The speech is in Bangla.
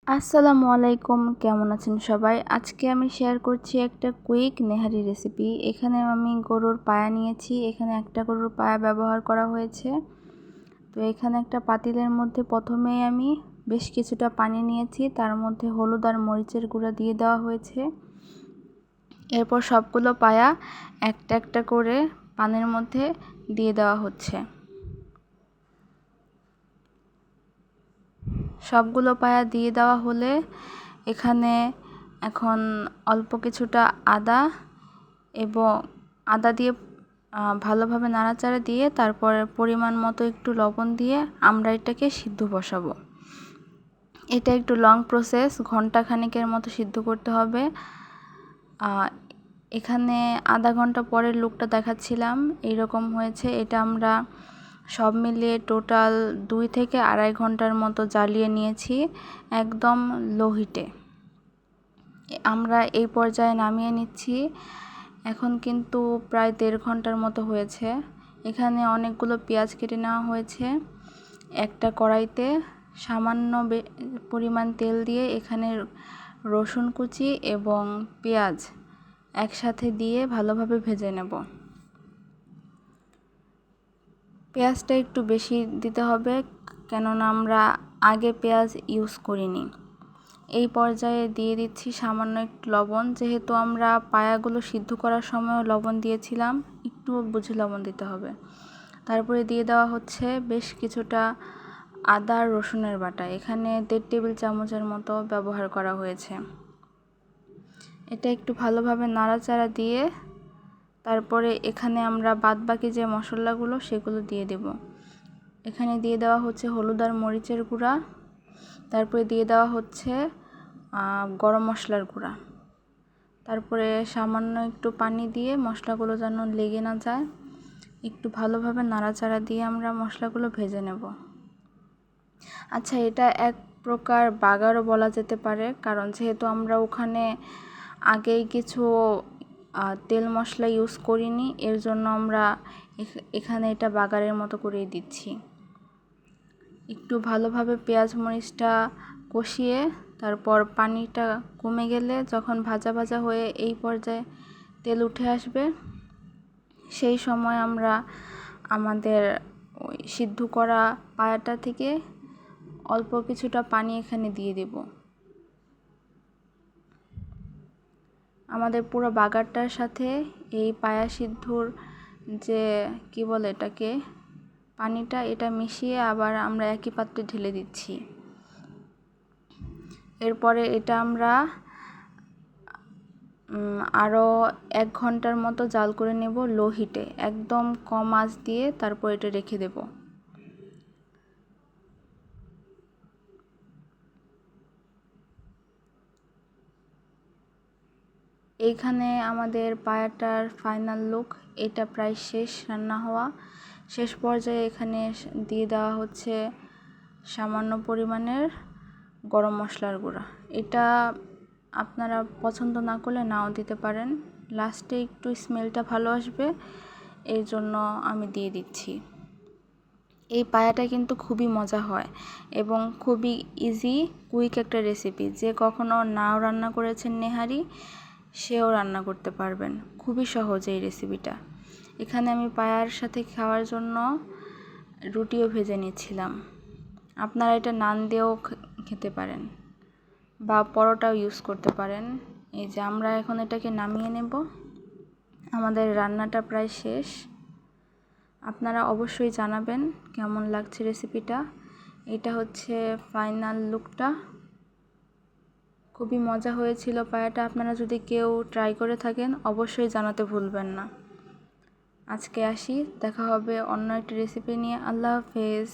আসসালামু আলাইকুম, কেমন আছেন সবাই? আজকে আমি শেয়ার করছি একটা কুইক নেহারি রেসিপি। এখানে আমি গরুর পায়া নিয়েছি। এখানে একটা গরুর পায়া ব্যবহার করা হয়েছে। তো এখানে একটা পাতিলের মধ্যে প্রথমেই আমি বেশ কিছুটা পানি নিয়েছি, তার মধ্যে হলুদ আর মরিচের গুঁড়া দিয়ে দেওয়া হয়েছে। এরপর সবগুলো পায়া একটা একটা করে পানির মধ্যে দিয়ে দেওয়া হচ্ছে। সবগুলো পায়া দিয়ে দেওয়া হলে এখানে এখন অল্প কিছুটা আদা এবং আদা দিয়ে ভালোভাবে নাড়াচাড়া দিয়ে তারপরে পরিমাণ মতো একটু লবণ দিয়ে আমরা এটাকে সিদ্ধ বসাবো। এটা একটু লং প্রসেস, ঘন্টা খানেকের মতো সিদ্ধ করতে হবে। এখানে আধা ঘন্টা পরের লুকটা দেখাচ্ছিলাম, এইরকম হয়েছে। এটা আমরা সব মিলিয়ে টোটাল 2 থেকে আড়াই ঘন্টার মতো জ্বালিয়ে নিয়েছি, একদম লো হিটে। আমরা এই পর্যায়ে নামিয়ে নিচ্ছি। এখন কিন্তু প্রায় 1.5 ঘন্টার মতো হয়েছে। এখানে অনেকগুলো পেঁয়াজ কেটে নেওয়া হয়েছে। একটা কড়াইতে সামান্য পরিমাণ তেল দিয়ে এখানে রসুন কুচি এবং পেঁয়াজ একসাথে দিয়ে ভালোভাবে ভেজে নেব। পেঁয়াজটা একটু বেশি দিতে হবে, কেননা আমরা আগে পেঁয়াজ ইউজ করিনি। এই পর্যায়ে দিয়ে দিচ্ছি সামান্য একটু লবণ, যেহেতু আমরা পায়াগুলো সিদ্ধ করার সময় লবণ দিয়েছিলাম, একটু বুঝে লবণ দিতে হবে। তারপরে দিয়ে দেওয়া হচ্ছে বেশ কিছুটা আদা আর রসুনের বাটা। এখানে 1.5 টেবিল চামচের মতো ব্যবহার করা হয়েছে। এটা একটু ভালোভাবে নাড়াচাড়া দিয়ে তারপরে এখানে আমরা বাদবাকি যে মশলাগুলো সেগুলো দিয়ে দেব। এখানে দিয়ে দেওয়া হচ্ছে হলুদ আর মরিচের গুঁড়া, তারপরে দিয়ে দেওয়া হচ্ছে গরম মশলার গুঁড়া। তারপরে সামান্য একটু পানি দিয়ে মশলাগুলো যেন লেগে না যায়, একটু ভালোভাবে নাড়াচাড়া দিয়ে আমরা মশলাগুলো ভেজে নেব। আচ্ছা, এটা এক প্রকার বাগারও বলা যেতে পারে, কারণ যেহেতু আমরা ওখানে আগেই কিছু তেল মশলা ইউজ করিনি, এর জন্য আমরা এখানে এটা বাগারের মতো করেই দিচ্ছি। একটু ভালোভাবে পেঁয়াজ মরিচটা কষিয়ে তারপর পানিটা কমে গেলে, যখন ভাজা ভাজা হয়ে এই পর্যায়ে তেল উঠে আসবে, সেই সময় আমরা আমাদের ওই সিদ্ধ করা পায়াটা থেকে অল্প কিছুটা পানি এখানে দিয়ে দেব। আমাদের পুরো বাগারটার সাথে এই পায়া সিদ্ধর যে কি বলে এটাকে পানিটা, এটা মিশিয়ে আবার আমরা একই পাত্রে ঢেলে দিচ্ছি। এরপরে এটা আমরা আরও 1 ঘন্টার মতো জাল করে নেব লো হিটে, একদম কম আঁচ দিয়ে। তারপর এটা রেখে দেব। এইখানে আমাদের পায়াটার ফাইনাল লুক, এটা প্রায় শেষ রান্না হওয়া। শেষ পর্যায়ে এখানে দিয়ে দেওয়া হচ্ছে সামান্য পরিমাণের গরম মশলার গুঁড়া। এটা আপনারা পছন্দ না করলে নাও দিতে পারেন, লাস্টে একটু স্মেলটা ভালো আসবে, এই জন্য আমি দিয়ে দিচ্ছি। এই পায়াটা কিন্তু খুবই মজা হয় এবং খুবই ইজি কুইক একটা রেসিপি। যে কখনো নাও রান্না করেছেন নেহারি, সেও রান্না করতে পারবেন। খুবই সহজ এই রেসিপিটা। এখানে আমি পায়ার সাথে খাওয়ার জন্য রুটিও ভেজে নিচ্ছিলাম। আপনারা এটা নান দিয়েও খেতে পারেন বা পরোটাও ইউজ করতে পারেন। এই যে আমরা এখন এটাকে নামিয়ে নেব। আমাদের রান্নাটা প্রায় শেষ। আপনারা অবশ্যই জানাবেন কেমন লাগছে রেসিপিটা। এটা হচ্ছে ফাইনাল লুকটা। খুবই মজা হয়েছিল পায়াটা। আপনারা যদি কেউ ট্রাই করে থাকেন অবশ্যই জানাতে ভুলবেন না। আজকে আসি, দেখা হবে অন্য একটি রেসিপি নিয়ে। আল্লাহ হাফেজ।